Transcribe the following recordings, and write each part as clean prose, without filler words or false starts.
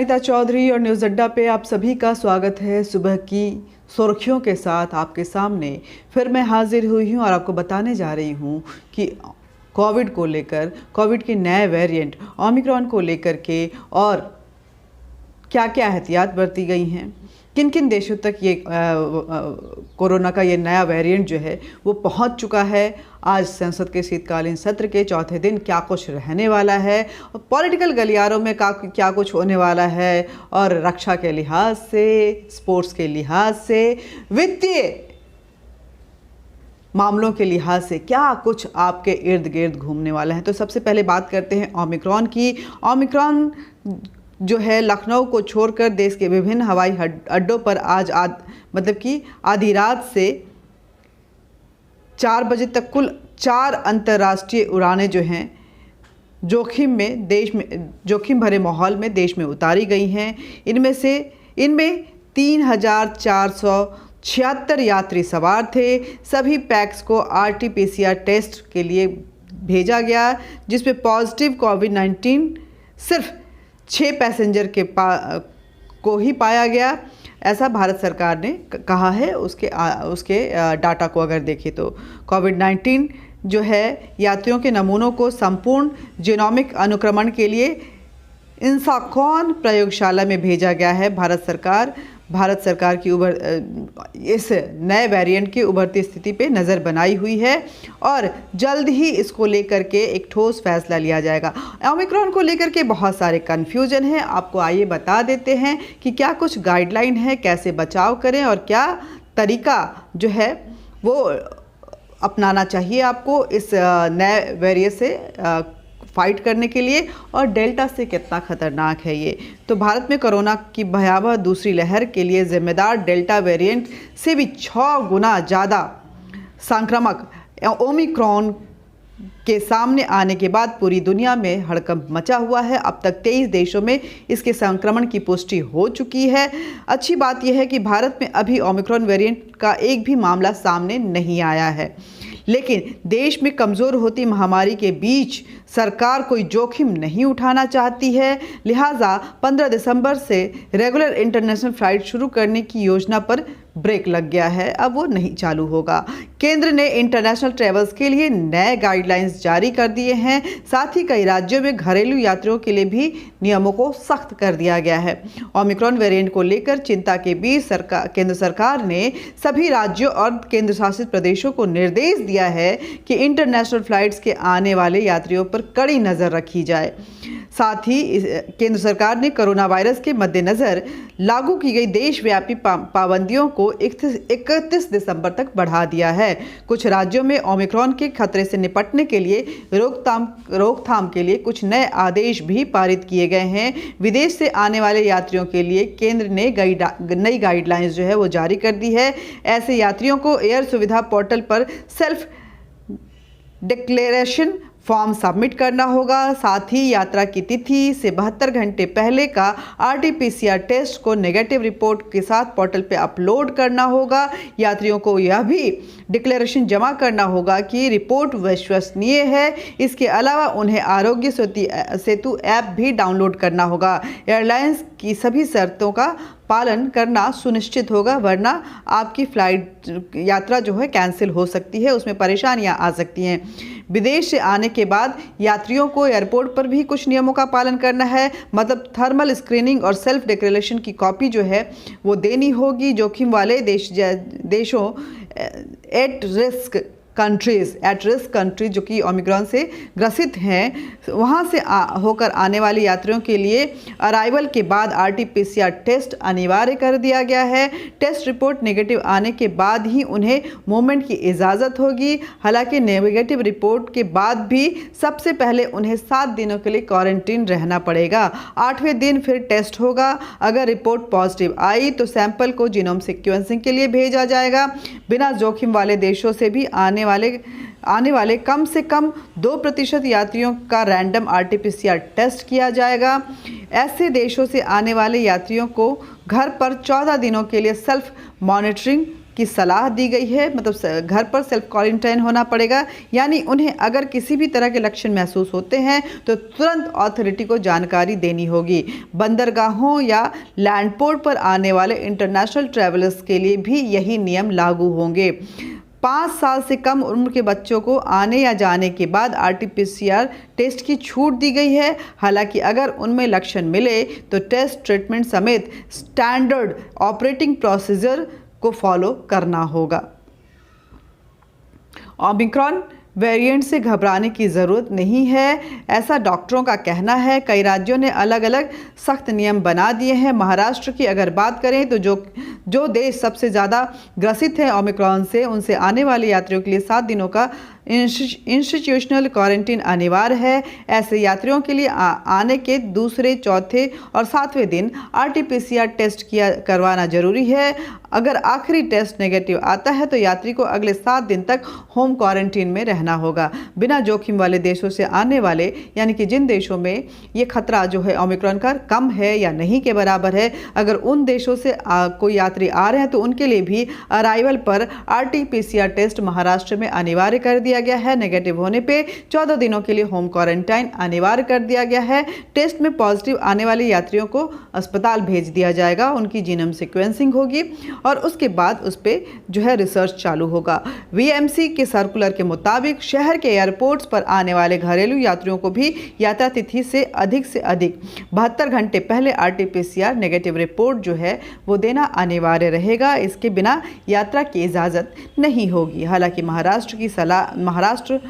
अनीता चौधरी और न्यूज़ अड्डा पे आप सभी का स्वागत है। सुबह की सुर्खियों के साथ आपके सामने फिर मैं हाजिर हुई हूँ और आपको बताने जा रही हूँ कि कोविड को लेकर, कोविड के नए वेरिएंट ओमिक्रॉन को लेकर के और क्या क्या एहतियात बरती गई हैं, किन किन देशों तक ये कोरोना का ये नया वेरिएंट जो है वो पहुंच चुका है। आज संसद के शीतकालीन सत्र के चौथे दिन क्या कुछ रहने वाला है, पॉलिटिकल गलियारों में क्या कुछ होने वाला है, और रक्षा के लिहाज से, स्पोर्ट्स के लिहाज से, वित्तीय मामलों के लिहाज से क्या कुछ आपके इर्द गिर्द घूमने वाला है। तो सबसे पहले बात करते हैं ओमिक्रॉन की। ओमिक्रॉन जो है लखनऊ को छोड़कर देश के विभिन्न हवाई अड्डों पर आज मतलब कि आधी रात से 4 बजे तक कुल 4 अंतर्राष्ट्रीय उड़ानें जो हैं जोखिम भरे माहौल में देश में उतारी गई हैं। इनमें 3,476 यात्री सवार थे। सभी पैक्स को RT-PCR टेस्ट के लिए भेजा गया, जिसमें पॉजिटिव कोविड-19 सिर्फ 6 पैसेंजर को ही पाया गया, ऐसा भारत सरकार ने कहा है। उसके डाटा को अगर देखें तो कोविड-19 जो है यात्रियों के नमूनों को संपूर्ण जीनोमिक अनुक्रमण के लिए इंसाकॉन प्रयोगशाला में भेजा गया है। भारत सरकार की इस नए वेरिएंट की उभरती स्थिति पे नज़र बनाई हुई है और जल्द ही इसको लेकर के एक ठोस फैसला लिया जाएगा। ओमिक्रॉन को लेकर के बहुत सारे कन्फ्यूजन हैं, आपको आइए बता देते हैं कि क्या कुछ गाइडलाइन है, कैसे बचाव करें और क्या तरीका जो है वो अपनाना चाहिए आपको इस नए वेरिएंट से फाइट करने के लिए, और डेल्टा से कितना खतरनाक है ये। तो भारत में कोरोना की भयावह दूसरी लहर के लिए जिम्मेदार डेल्टा वेरिएंट से भी 6 गुना ज़्यादा संक्रामक ओमिक्रॉन के सामने आने के बाद पूरी दुनिया में हड़कंप मचा हुआ है। अब तक 23 देशों में इसके संक्रमण की पुष्टि हो चुकी है। अच्छी बात यह है कि भारत में अभी ओमिक्रॉन वेरिएंट का एक भी मामला सामने नहीं आया है, लेकिन देश में कमज़ोर होती महामारी के बीच सरकार कोई जोखिम नहीं उठाना चाहती है। लिहाजा 15 दिसंबर से रेगुलर इंटरनेशनल फ्लाइट शुरू करने की योजना पर ब्रेक लग गया है, अब वो नहीं चालू होगा। केंद्र ने इंटरनेशनल ट्रेवल्स के लिए नए गाइडलाइंस जारी कर दिए हैं। साथ ही कई राज्यों में घरेलू यात्रियों के लिए भी नियमों को सख्त कर दिया गया है। ओमिक्रॉन वेरिएंट को लेकर चिंता के बीच केंद्र सरकार ने सभी राज्यों और केंद्र शासित प्रदेशों को निर्देश दिया है कि इंटरनेशनल फ्लाइट्स के आने वाले यात्रियों पर कड़ी नज़र रखी जाए। साथ ही केंद्र सरकार ने कोरोना वायरस के मद्देनज़र लागू की गई देशव्यापी पाबंदियों को 31 दिसंबर तक बढ़ा दिया है। कुछ राज्यों में ओमिक्रॉन के खतरे से निपटने के लिए रोकथाम के लिए कुछ नए आदेश भी पारित किए गए हैं। विदेश से आने वाले यात्रियों के लिए केंद्र ने नई गाइडलाइंस जो है वो जारी कर दी है। ऐसे यात्रियों को एयर सुविधा पोर्टल पर सेल्फ डिक्लेरेशन फॉर्म सबमिट करना होगा। साथ ही यात्रा की तिथि से 72 घंटे पहले का RT-PCR टेस्ट को नेगेटिव रिपोर्ट के साथ पोर्टल पे अपलोड करना होगा। यात्रियों को यह भी डिक्लेरेशन जमा करना होगा कि रिपोर्ट विश्वसनीय है। इसके अलावा उन्हें आरोग्य सेतु ऐप भी डाउनलोड करना होगा। एयरलाइंस की सभी शर्तों का पालन करना सुनिश्चित होगा, वरना आपकी फ्लाइट यात्रा जो है कैंसिल हो सकती है, उसमें परेशानियां आ सकती हैं। विदेश से आने के बाद यात्रियों को एयरपोर्ट पर भी कुछ नियमों का पालन करना है, मतलब थर्मल स्क्रीनिंग और सेल्फ डिक्लेरेशन की कॉपी जो है वो देनी होगी। जोखिम वाले देशों एट रिस्क कंट्रीज जो कि ओमिक्रॉन से ग्रसित हैं, वहाँ से होकर आने वाले यात्रियों के लिए अराइवल के बाद RT-PCR टेस्ट अनिवार्य कर दिया गया है। टेस्ट रिपोर्ट नेगेटिव आने के बाद ही उन्हें मूवमेंट की इजाज़त होगी। हालांकि नेगेटिव रिपोर्ट के बाद भी सबसे पहले उन्हें 7 दिनों के लिए क्वारंटीन रहना पड़ेगा। 8वें दिन फिर टेस्ट होगा। अगर रिपोर्ट पॉजिटिव आई तो सैंपल को जीनोम सीक्वेंसिंग के लिए भेजा जाएगा। बिना जोखिम वाले देशों से भी आने वाले कम से कम 2% यात्रियों का रैंडम RT-PCR टेस्ट किया जाएगा। ऐसे देशों से आने वाले यात्रियों को घर पर 14 दिनों के लिए सेल्फ मॉनिटरिंग की सलाह दी गई है, मतलब घर पर सेल्फ क्वारंटाइन होना पड़ेगा। यानी उन्हें अगर किसी भी तरह के लक्षण महसूस होते हैं तो तुरंत अथॉरिटी को जानकारी देनी होगी। बंदरगाहों या लैंडपोर्ट पर आने वाले इंटरनेशनल ट्रैवलर्स के लिए भी यही नियम लागू होंगे। 5 साल से कम उम्र के बच्चों को आने या जाने के बाद RT-PCR टेस्ट की छूट दी गई है। हालांकि अगर उनमें लक्षण मिले तो टेस्ट, ट्रीटमेंट समेत स्टैंडर्ड ऑपरेटिंग प्रोसीजर को फॉलो करना होगा। ओमिक्रॉन वेरिएंट से घबराने की ज़रूरत नहीं है, ऐसा डॉक्टरों का कहना है। कई राज्यों ने अलग अलग सख्त नियम बना दिए हैं। महाराष्ट्र की अगर बात करें तो जो देश सबसे ज़्यादा ग्रसित है ओमिक्रॉन से, उनसे आने वाले यात्रियों के लिए 7 दिनों का इंस्टीट्यूशनल क्वारंटीन अनिवार्य है। ऐसे यात्रियों के लिए आने के दूसरे, चौथे और 7वें दिन RT-PCR टेस्ट करवाना जरूरी है। अगर आखिरी टेस्ट नेगेटिव आता है तो यात्री को अगले 7 दिन तक होम क्वारंटीन में रहना होगा। बिना जोखिम वाले देशों से आने वाले, यानी कि जिन देशों में ये खतरा जो है ओमिक्रॉन का कम है या नहीं के बराबर है, अगर उन देशों से कोई यात्री आ रहे हैं तो उनके लिए भी अराइवल पर RT-PCR टेस्ट महाराष्ट्र में अनिवार्य कर दिया गया है। नेगेटिव होने पे 14 दिनों के लिए होम क्वारंटाइन अनिवार्य कर दिया गया है। टेस्ट में पॉजिटिव आने वाले यात्रियों को अस्पताल भेज दिया जाएगा, उनकी जीनोम सीक्वेंसिंग होगी और उसके बाद उस पर जो है रिसर्च चालू होगा। VMC के सर्कुलर के मुताबिक शहर के एयरपोर्ट्स पर आने वाले घरेलू यात्रियों को भी यात्रा तिथि से अधिक 72 घंटे पहले RT-PCR नेगेटिव रिपोर्ट जो है वो देना अनिवार्य रहेगा। इसके बिना यात्रा की इजाज़त नहीं होगी। हालांकि महाराष्ट्र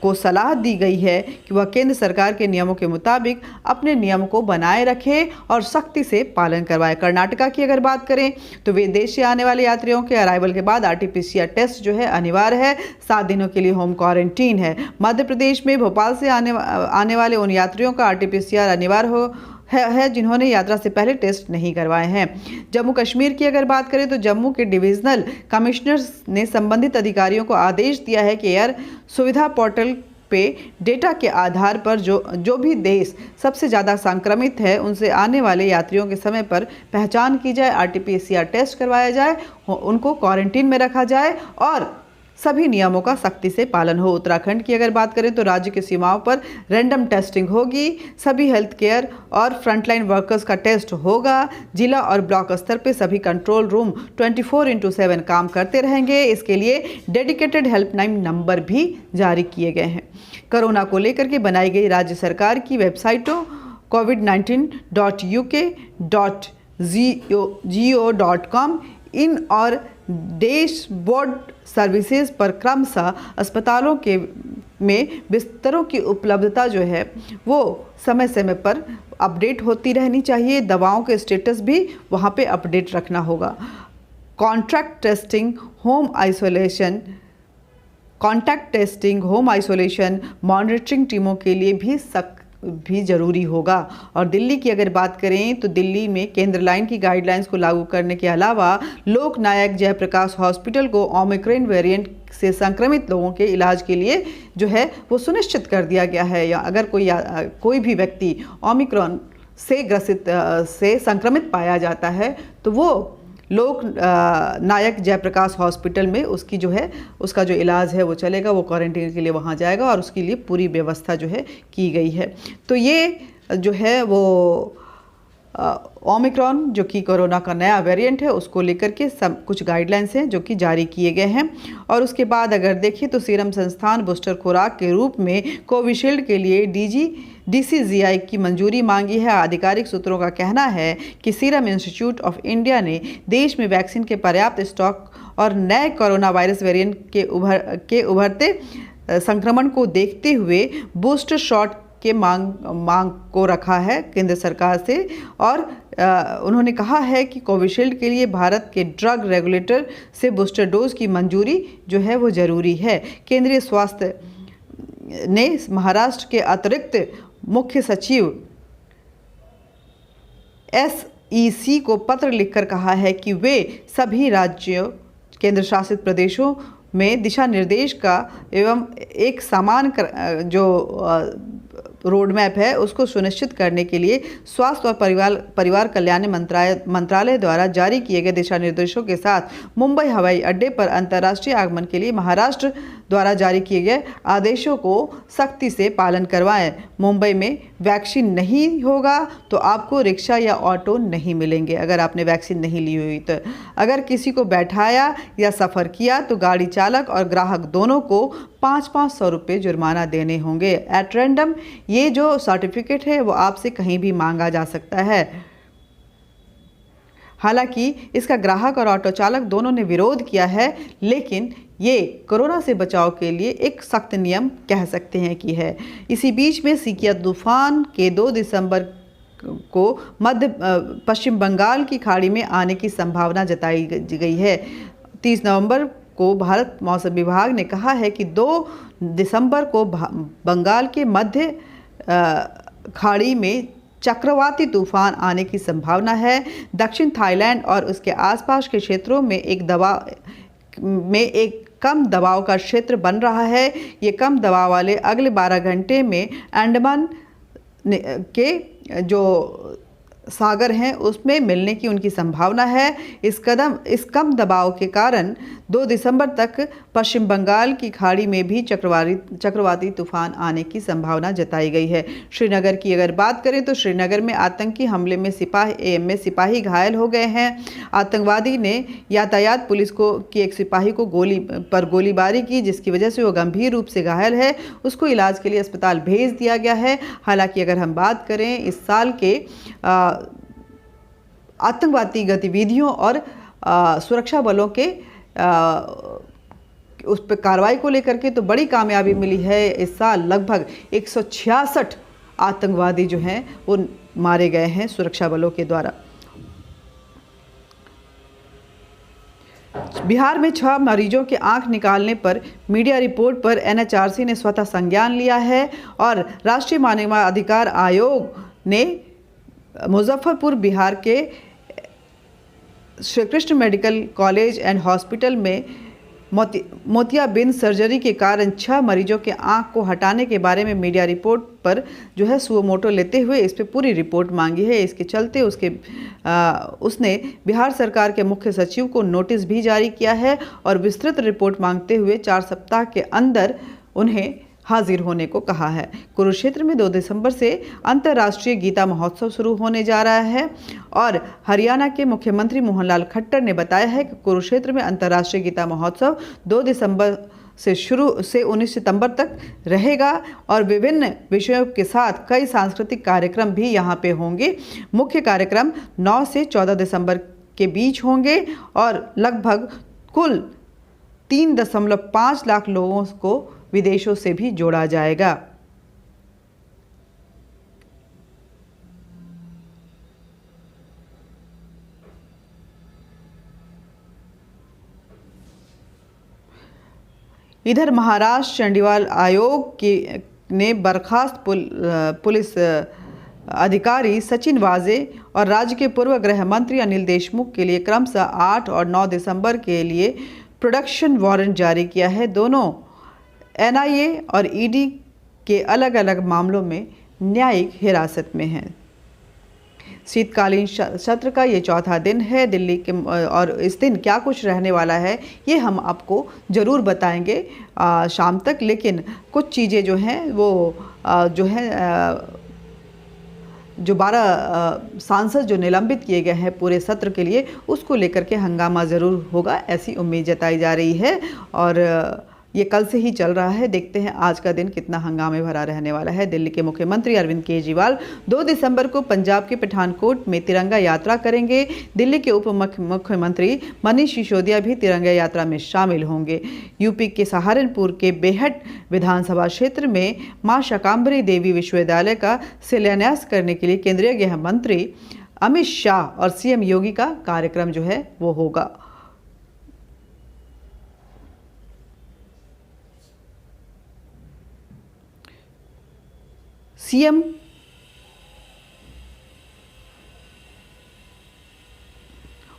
को सलाह दी गई है कि वह केंद्र सरकार के नियमों के मुताबिक अपने नियम को बनाए रखे और सख्ती से पालन करवाए। कर्नाटका की अगर बात करें तो विदेश से आने वाले यात्रियों के अराइवल के बाद RT-PCR टेस्ट जो है अनिवार्य है। 7 दिनों के लिए होम क्वारंटीन है। मध्य प्रदेश में भोपाल से आने वाले उन यात्रियों का RT-PCR अनिवार्य है जिन्होंने यात्रा से पहले टेस्ट नहीं करवाए हैं। जम्मू कश्मीर की अगर बात करें तो जम्मू के डिविजनल कमिश्नर्स ने संबंधित अधिकारियों को आदेश दिया है कि एयर सुविधा पोर्टल पे डेटा के आधार पर जो भी देश सबसे ज़्यादा संक्रमित है उनसे आने वाले यात्रियों के समय पर पहचान की जाए, RT-PCR टेस्ट करवाया जाए, उनको क्वारंटीन में रखा जाए और सभी नियमों का सख्ती से पालन हो। उत्तराखंड की अगर बात करें तो राज्य की सीमाओं पर रैंडम टेस्टिंग होगी। सभी हेल्थ केयर और फ्रंटलाइन वर्कर्स का टेस्ट होगा। जिला और ब्लॉक स्तर पे सभी कंट्रोल रूम 24/7 काम करते रहेंगे। इसके लिए डेडिकेटेड हेल्पलाइन नंबर भी जारी किए गए हैं। कोरोना को लेकर के बनाई गई राज्य सरकार की वेबसाइटों covid19.uk.go.com इन और डैशबोर्ड सर्विसेज पर क्रमशः अस्पतालों में बिस्तरों की उपलब्धता जो है वो समय समय पर अपडेट होती रहनी चाहिए। दवाओं के स्टेटस भी वहाँ पे अपडेट रखना होगा। Contact testing, home isolation monitoring टीमों के लिए भी जरूरी होगा। और दिल्ली की अगर बात करें तो दिल्ली में केंद्र लाइन की गाइडलाइंस को लागू करने के अलावा लोक नायक जयप्रकाश हॉस्पिटल को ओमिक्रॉन वेरिएंट से संक्रमित लोगों के इलाज के लिए जो है वो सुनिश्चित कर दिया गया है। या अगर कोई भी व्यक्ति ओमिक्रॉन से संक्रमित पाया जाता है तो वो लोक नायक जयप्रकाश हॉस्पिटल में उसका जो इलाज है वो चलेगा, वो क्वारंटीन के लिए वहाँ जाएगा और उसके लिए पूरी व्यवस्था जो है की गई है। तो ये जो है वो ओमिक्रॉन जो कि कोरोना का नया वेरिएंट है उसको लेकर के कुछ गाइडलाइंस हैं जो कि जारी किए गए हैं। और उसके बाद अगर देखें तो सीरम संस्थान बूस्टर खुराक के रूप में कोविशील्ड के लिए DCGI की मंजूरी मांगी है। आधिकारिक सूत्रों का कहना है कि सीरम इंस्टीट्यूट ऑफ इंडिया ने देश में वैक्सीन के पर्याप्त स्टॉक और नए कोरोना वायरस वेरिएंट के उभरते संक्रमण को देखते हुए बूस्टर शॉट के मांग को रखा है केंद्र सरकार से। और उन्होंने कहा है कि कोविशील्ड के लिए भारत के ड्रग रेगुलेटर से बूस्टर डोज की मंजूरी जो है वो ज़रूरी है। केंद्रीय स्वास्थ्य ने महाराष्ट्र के अतिरिक्त मुख्य सचिव SEC को पत्र लिखकर कहा है कि वे सभी राज्यों, केंद्र शासित प्रदेशों में दिशा निर्देश का एवं एक समान जो रोड मैप है उसको सुनिश्चित करने के लिए स्वास्थ्य और परिवार कल्याण मंत्रालय द्वारा जारी किए गए दिशा निर्देशों के साथ मुंबई हवाई अड्डे पर अंतर्राष्ट्रीय आगमन के लिए महाराष्ट्र द्वारा जारी किए गए आदेशों को सख्ती से पालन करवाएं। मुंबई में वैक्सीन नहीं होगा तो आपको रिक्शा या ऑटो नहीं मिलेंगे अगर आपने वैक्सीन नहीं ली हुई तो। अगर किसी को बैठाया या सफ़र किया तो गाड़ी चालक और ग्राहक दोनों को 500 रुपये जुर्माना देने होंगे। एट रैंडम ये जो सर्टिफिकेट है वो आपसे कहीं भी मांगा जा सकता है। हालांकि इसका ग्राहक और ऑटो चालक दोनों ने विरोध किया है, लेकिन ये कोरोना से बचाव के लिए एक सख्त नियम कह सकते हैं कि है। इसी बीच में सिकिया तूफान के 2 दिसंबर को पश्चिम बंगाल की खाड़ी में आने की संभावना जताई गई है। 30 नवंबर को भारत मौसम विभाग ने कहा है कि 2 दिसंबर को बंगाल के मध्य खाड़ी में चक्रवाती तूफान आने की संभावना है। दक्षिण थाईलैंड और उसके आसपास के क्षेत्रों में एक कम दबाव का क्षेत्र बन रहा है। ये कम दबाव वाले अगले 12 घंटे में अंडमान के जो सागर हैं उसमें मिलने की उनकी संभावना है। इस कम दबाव के कारण 2 दिसंबर तक पश्चिम बंगाल की खाड़ी में भी चक्रवाती तूफान आने की संभावना जताई गई है। श्रीनगर की अगर बात करें तो श्रीनगर में आतंकी हमले में सिपाही घायल हो गए हैं। आतंकवादी ने यातायात पुलिस की एक सिपाही को गोलीबारी की, जिसकी वजह से वो गंभीर रूप से घायल है। उसको इलाज के लिए अस्पताल भेज दिया गया है। हालांकि अगर हम बात करें इस साल के आतंकवादी गतिविधियों और सुरक्षा बलों के उस पर कार्रवाई को लेकर के तो बड़ी कामयाबी मिली है। इस साल लगभग 166 आतंकवादी जो हैं वो मारे गए हैं सुरक्षा बलों के द्वारा। बिहार में 6 मरीजों के आंख निकालने पर मीडिया रिपोर्ट पर एनएचआरसी ने स्वतः संज्ञान लिया है और राष्ट्रीय मानवाधिकार आयोग ने मुजफ्फरपुर बिहार के Shri Krishna medical college and hospital में मोतियाबिंद सर्जरी के कारण 6 मरीजों के आंख को हटाने के बारे में मीडिया रिपोर्ट पर जो है सुओ मोटो लेते हुए इस पे पूरी रिपोर्ट मांगी है। इसके चलते उसने बिहार सरकार के मुख्य सचिव को नोटिस भी जारी किया है और विस्तृत रिपोर्ट मांगते हुए 4 सप्ताह के अंदर उन्हें हाजिर होने को कहा है। कुरुक्षेत्र में 2 दिसंबर से अंतर्राष्ट्रीय गीता महोत्सव शुरू होने जा रहा है और हरियाणा के मुख्यमंत्री मोहनलाल खट्टर ने बताया है कि कुरुक्षेत्र में अंतर्राष्ट्रीय गीता महोत्सव 2 दिसंबर से शुरू से 19 सितंबर तक रहेगा और विभिन्न विषयों के साथ कई सांस्कृतिक कार्यक्रम भी यहाँ पे होंगे। मुख्य कार्यक्रम 9 से 14 दिसंबर के बीच होंगे और लगभग कुल 3.5 लाख लोगों को विदेशों से भी जोड़ा जाएगा। इधर महाराष्ट्र चंडीगढ़ आयोग ने बर्खास्त पुलिस अधिकारी सचिन वाजे और राज्य के पूर्व गृह मंत्री अनिल देशमुख के लिए क्रमशः 8 और 9 दिसंबर के लिए प्रोडक्शन वारंट जारी किया है। दोनों एनआईए और ईडी के अलग अलग मामलों में न्यायिक हिरासत में हैं। शीतकालीन सत्र का ये 4था दिन है दिल्ली के और इस दिन क्या कुछ रहने वाला है ये हम आपको ज़रूर बताएंगे शाम तक। लेकिन कुछ चीज़ें जो हैं वो जो है जो 12 सांसद जो निलंबित किए गए हैं पूरे सत्र के लिए उसको लेकर के हंगामा ज़रूर होगा, ऐसी उम्मीद जताई जा रही है। और ये कल से ही चल रहा है, देखते हैं आज का दिन कितना हंगामे भरा रहने वाला है। दिल्ली के मुख्यमंत्री अरविंद केजरीवाल 2 दिसंबर को पंजाब के पठानकोट में तिरंगा यात्रा करेंगे। दिल्ली के उप मुख्यमंत्री मनीष सिसोदिया भी तिरंगा यात्रा में शामिल होंगे। यूपी के सहारनपुर के बेहट विधानसभा क्षेत्र में मां शाकंभरी देवी विश्वविद्यालय का शिलान्यास करने के लिए केंद्रीय गृह मंत्री अमित शाह और सीएम योगी का कार्यक्रम जो है वो होगा।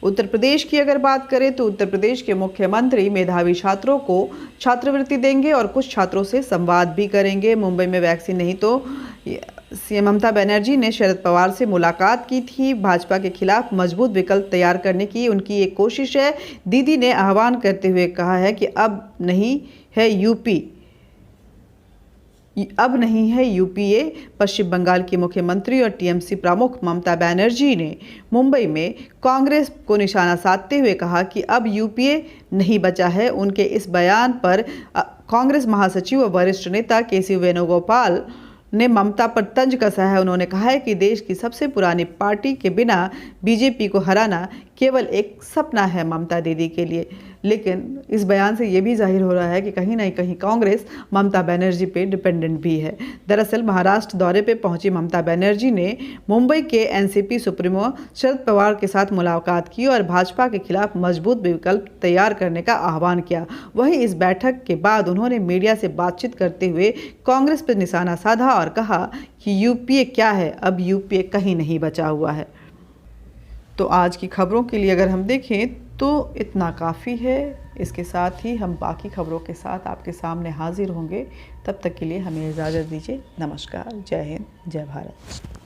उत्तर प्रदेश की अगर बात करें तो उत्तर प्रदेश के मुख्यमंत्री मेधावी छात्रों को छात्रवृत्ति देंगे और कुछ छात्रों से संवाद भी करेंगे। मुंबई में वैक्सीन नहीं तो सीएम ममता बनर्जी ने शरद पवार से मुलाकात की थी। भाजपा के खिलाफ मजबूत विकल्प तैयार करने की उनकी एक कोशिश है। दीदी ने आह्वान करते हुए कहा है कि अब नहीं है यूपीए। पश्चिम बंगाल की मुख्यमंत्री और टीएमसी प्रमुख ममता बनर्जी ने मुंबई में कांग्रेस को निशाना साधते हुए कहा कि अब यूपीए नहीं बचा है। उनके इस बयान पर कांग्रेस महासचिव और वरिष्ठ नेता के.सी. वेणुगोपाल ने ममता पर तंज कसा है। उन्होंने कहा है कि देश की सबसे पुरानी पार्टी के बिना बीजेपी को हराना केवल एक सपना है ममता दीदी के लिए। लेकिन इस बयान से ये भी जाहिर हो रहा है कि कहीं ना कहीं कांग्रेस ममता बनर्जी पे डिपेंडेंट भी है। दरअसल महाराष्ट्र दौरे पे पहुंची ममता बनर्जी ने मुंबई के एनसीपी सुप्रीमो शरद पवार के साथ मुलाकात की और भाजपा के खिलाफ मजबूत विकल्प तैयार करने का आह्वान किया। वहीं इस बैठक के बाद उन्होंने मीडिया से बातचीत करते हुए कांग्रेस पर निशाना साधा और कहा कि यूपीए क्या है, अब यूपीए कहीं नहीं बचा हुआ है। तो आज की खबरों के लिए अगर हम देखें तो इतना काफ़ी है। इसके साथ ही हम बाकी खबरों के साथ आपके सामने हाजिर होंगे। तब तक के लिए हमें इजाज़त दीजिए। नमस्कार, जय हिंद, जय भारत।